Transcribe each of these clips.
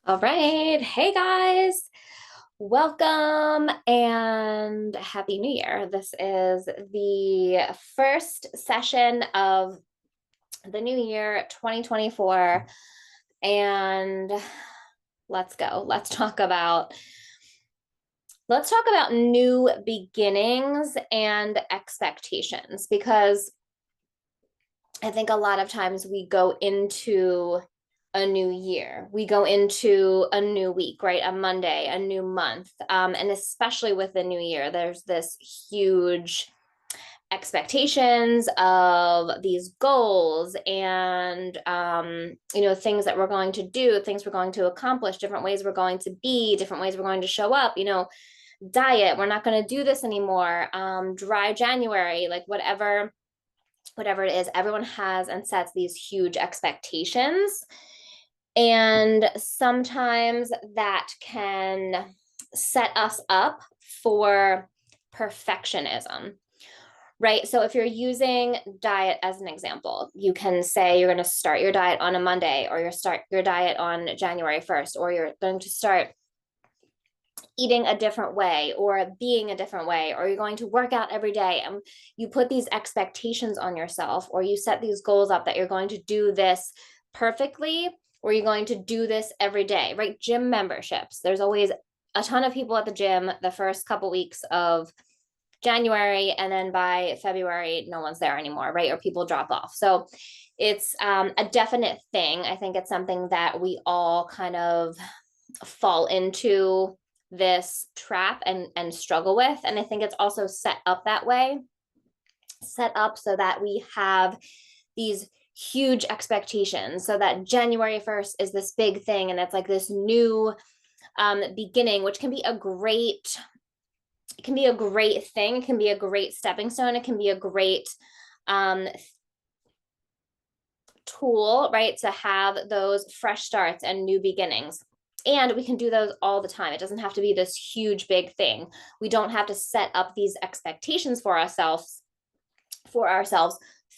All right. Hey guys. Welcome and Happy New Year. This is the first session of the new year 2024 and let's go. Let's talk about new beginnings and expectations because I think a lot of times we go into a new year. We go into a new week, right? A Monday, a new month. And especially with the new year, there's this huge expectations of these goals and things that we're going to do, things we're going to accomplish, different ways we're going to be, different ways we're going to show up, diet, we're not going to do this anymore, dry January, like whatever it is, everyone has and sets these huge expectations. And sometimes that can set us up for perfectionism, right? So if you're using diet as an example, you can say you're going to start your diet on a Monday, or you start your diet on January 1st, or you're going to start eating a different way or being a different way, or you're going to work out every day. And you put these expectations on yourself, or you set these goals up that you're going to do this perfectly, or you're going to do this every day, right? Gym memberships. There's always a ton of people at the gym the first couple weeks of January, and then by February, no one's there anymore, right? Or people drop off. So it's a definite thing. I think it's something that we all kind of fall into this trap and struggle with. And I think it's also set up that way, set up so that we have these huge expectations, so that January 1st is this big thing, and it's like this new beginning, which can be a great thing. It can be a great stepping stone. It can be a great tool, right, to have those fresh starts and new beginnings. And we can do those all the time. It doesn't have to be this huge, big thing. We don't have to set up these expectations for ourselves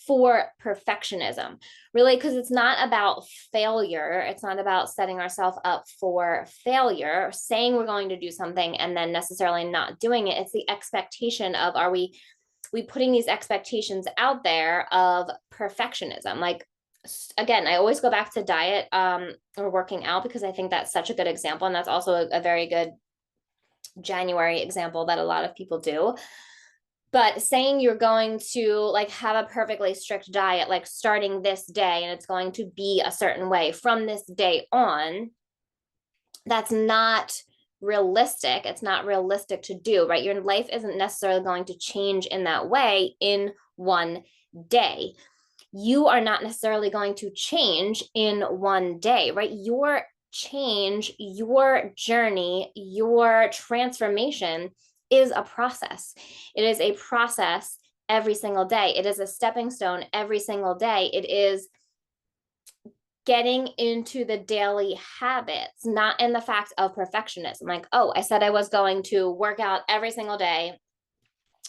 for perfectionism, really, because it's not about failure. It's not about setting ourselves up for failure, saying we're going to do something and then necessarily not doing it. It's the expectation of, are we putting these expectations out there of perfectionism? Like, again, I always go back to diet or working out, because I think that's such a good example. And that's also a very good January example that a lot of people do. But saying you're going to like have a perfectly strict diet, like starting this day, and it's going to be a certain way from this day on, that's not realistic. It's not realistic to do, right? Your life isn't necessarily going to change in that way in one day. You are not necessarily going to change in one day, right? Your change, your journey, your transformation is a process. It is a process every single day. It is a stepping stone every single day. It is getting into the daily habits, not in the fact of perfectionism. Like, oh, I said I was going to work out every single day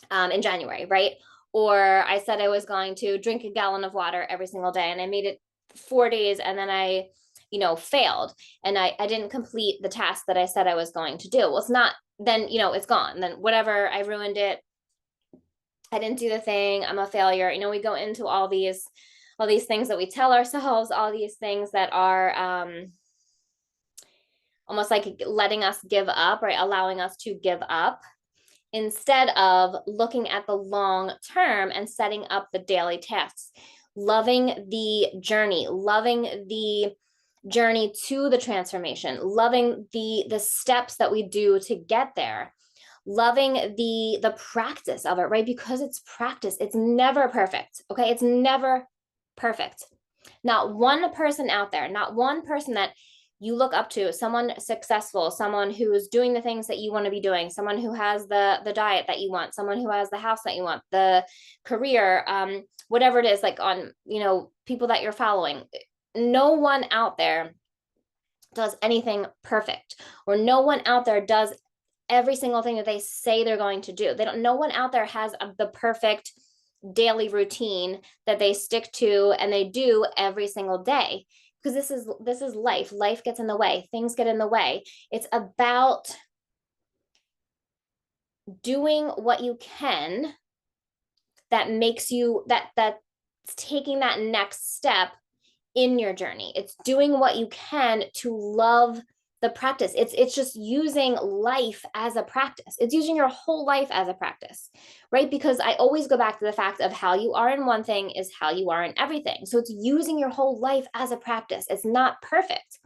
in January, right? Or I said I was going to drink a gallon of water every single day, and I made it 4 days, and then I failed, and I didn't complete the task that I said I was going to do. Well, it's not, then, it's gone. Then whatever, I ruined it. I didn't do the thing. I'm a failure. We go into all these things that we tell ourselves, all these things that are almost like letting us give up, right? Allowing us to give up, instead of looking at the long term and setting up the daily tasks, loving the journey to the transformation, loving the steps that we do to get there, loving the practice of it, right? Because it's practice. It's never perfect. Okay. It's never perfect. Not one person out there, not one person that you look up to, someone successful, someone who's doing the things that you want to be doing, someone who has the diet that you want, someone who has the house that you want, the career, whatever it is, like on, people that you're following. No one out there does anything perfect, or no one out there does every single thing that they say they're going to do. No one out there has the perfect daily routine that they stick to and they do every single day, because this is life. Life gets in the way. Things get in the way. It's about doing what you can that makes you that's taking that next step in your journey. It's doing what you can to love the practice. It's just using life as a practice. It's using your whole life as a practice, right? Because I always go back to the fact of how you are in one thing is how you are in everything. So it's using your whole life as a practice. It's not perfect.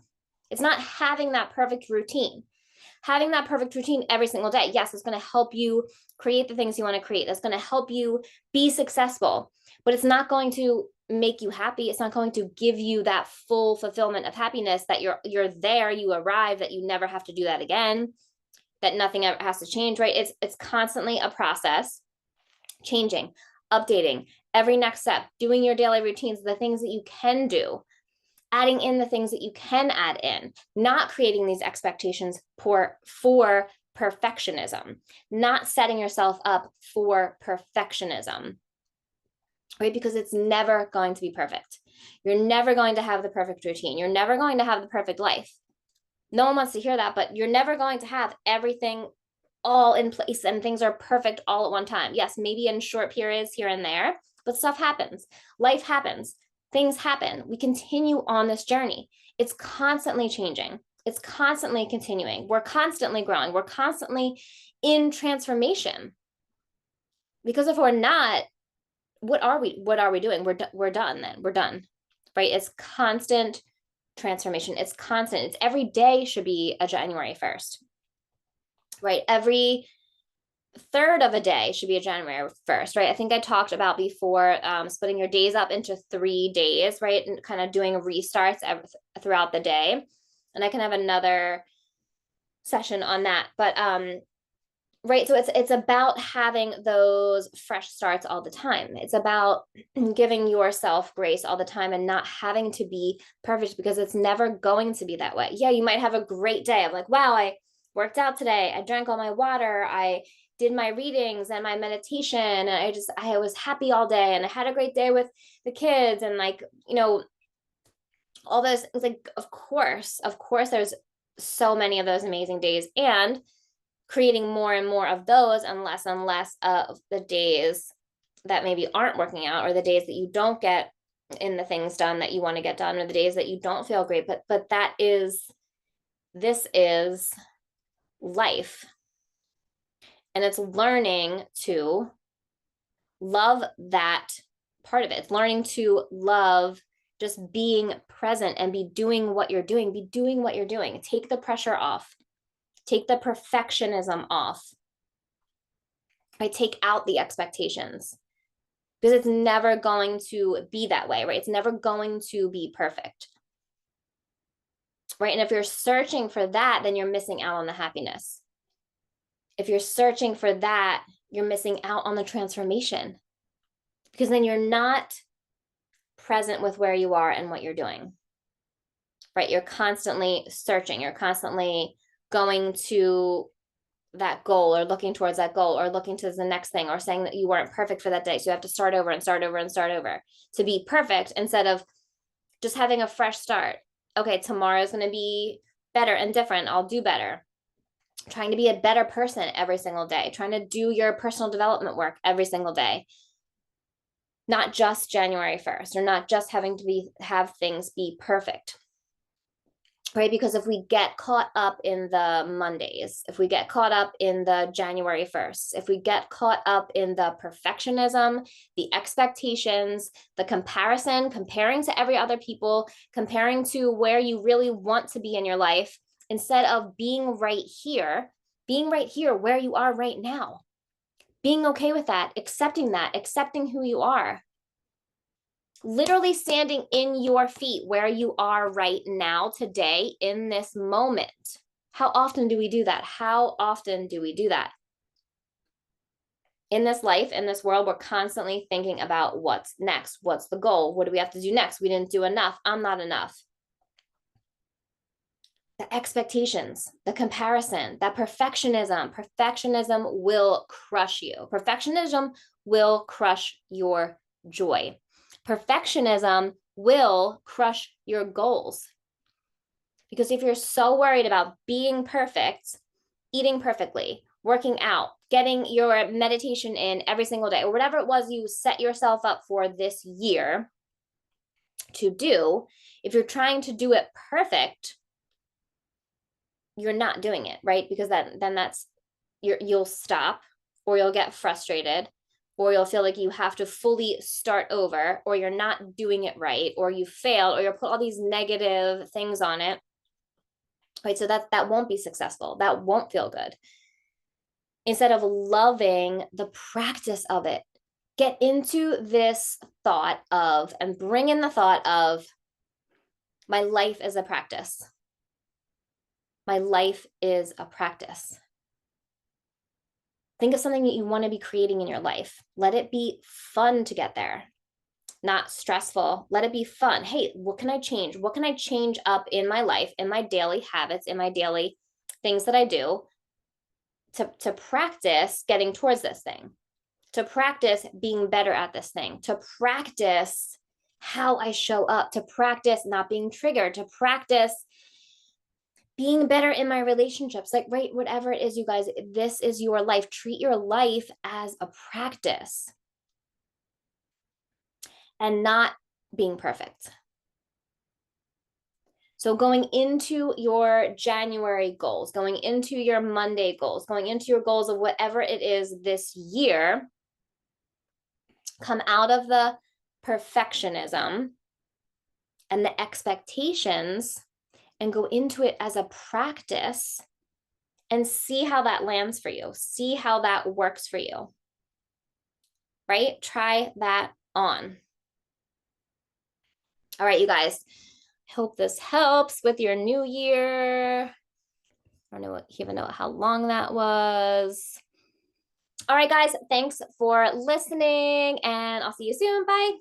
It's not having that perfect routine. Having that perfect routine every single day, yes, it's going to help you create the things you want to create. That's going to help you be successful, but it's not going to make you happy. It's not going to give you that full fulfillment of happiness that you're there, you arrive, that you never have to do that again, that nothing ever has to change, right? It's constantly a process, changing, updating, every next step, doing your daily routines, the things that you can do, adding in the things that you can add in, not creating these expectations for perfectionism, not setting yourself up for perfectionism, right? Because it's never going to be perfect. You're never going to have the perfect routine. You're never going to have the perfect life. No one wants to hear that, but you're never going to have everything all in place and things are perfect all at one time. Yes, maybe in short periods here and there, but stuff happens. Life happens. Things happen. We continue on this journey. It's constantly changing. It's constantly continuing. We're constantly growing. We're constantly in transformation. Because if we're not, what are we doing? We're done then. We're done. Right? It's constant transformation. It's constant. It's every day should be a January 1st. Right? Every third of a day should be a January 1st, right? I think I talked about before splitting your days up into 3 days, right? And kind of doing restarts throughout the day. And I can have another session on that. But right, so it's about having those fresh starts all the time. It's about giving yourself grace all the time and not having to be perfect because it's never going to be that way. Yeah, you might have a great day of like, wow, I worked out today. I drank all my water. I did my readings and my meditation. And I was happy all day and I had a great day with the kids and like, all those things. Like, of course, there's so many of those amazing days and creating more and more of those and less of the days that maybe aren't working out or the days that you don't get in the things done that you want to get done or the days that you don't feel great. But this is life. And it's learning to love that part of it. It's learning to love just being present and be doing what you're doing. Be doing what you're doing. Take the pressure off. Take the perfectionism off. Right? Take out the expectations. Because it's never going to be that way, right? It's never going to be perfect. Right? And if you're searching for that, then you're missing out on the happiness. If you're searching for that, you're missing out on the transformation because then you're not present with where you are and what you're doing, right? You're constantly searching. You're constantly going to that goal or looking towards that goal or looking to the next thing or saying that you weren't perfect for that day. So you have to start over and start over and start over to be perfect instead of just having a fresh start. Okay, tomorrow is going to be better and different. I'll do better. Trying to be a better person every single day, trying to do your personal development work every single day, not just January 1st or not just having to have things be perfect, right? Because if we get caught up in the Mondays, if we get caught up in the January 1st, if we get caught up in the perfectionism, the expectations, the comparison, comparing to every other people, comparing to where you really want to be in your life, instead of being right here where you are right now, being okay with that, accepting who you are, literally standing in your feet where you are right now, today, in this moment. How often do we do that? How often do we do that? In this life, in this world, we're constantly thinking about what's next. What's the goal? What do we have to do next? We didn't do enough. I'm not enough. The expectations, the comparison, that perfectionism will crush you. Perfectionism will crush your joy. Perfectionism will crush your goals. Because if you're so worried about being perfect, eating perfectly, working out, getting your meditation in every single day, or whatever it was you set yourself up for this year to do, if you're trying to do it perfect, you're not doing it, right? Because then that's you'll stop, or you'll get frustrated, or you'll feel like you have to fully start over, or you're not doing it right, or you fail, or you'll put all these negative things on it, right? So that won't be successful. That won't feel good. Instead of loving the practice of it, get into this thought of, and bring in the thought of, my life is a practice. My life is a practice. Think of something that you want to be creating in your life. Let it be fun to get there, not stressful. Let it be fun. Hey, what can I change? What can I change up in my life, in my daily habits, in my daily things that I do to practice getting towards this thing, to practice being better at this thing, to practice how I show up, to practice not being triggered, to practice being better in my relationships, like, right, whatever it is, you guys, this is your life. Treat your life as a practice and not being perfect. So going into your January goals, going into your Monday goals, going into your goals of whatever it is this year, come out of the perfectionism and the expectations and go into it as a practice and see how that lands for you. See how that works for you, right? Try that on. All right, you guys, hope this helps with your new year. I don't know, even know how long that was. All right, guys, thanks for listening, and I'll see you soon. Bye.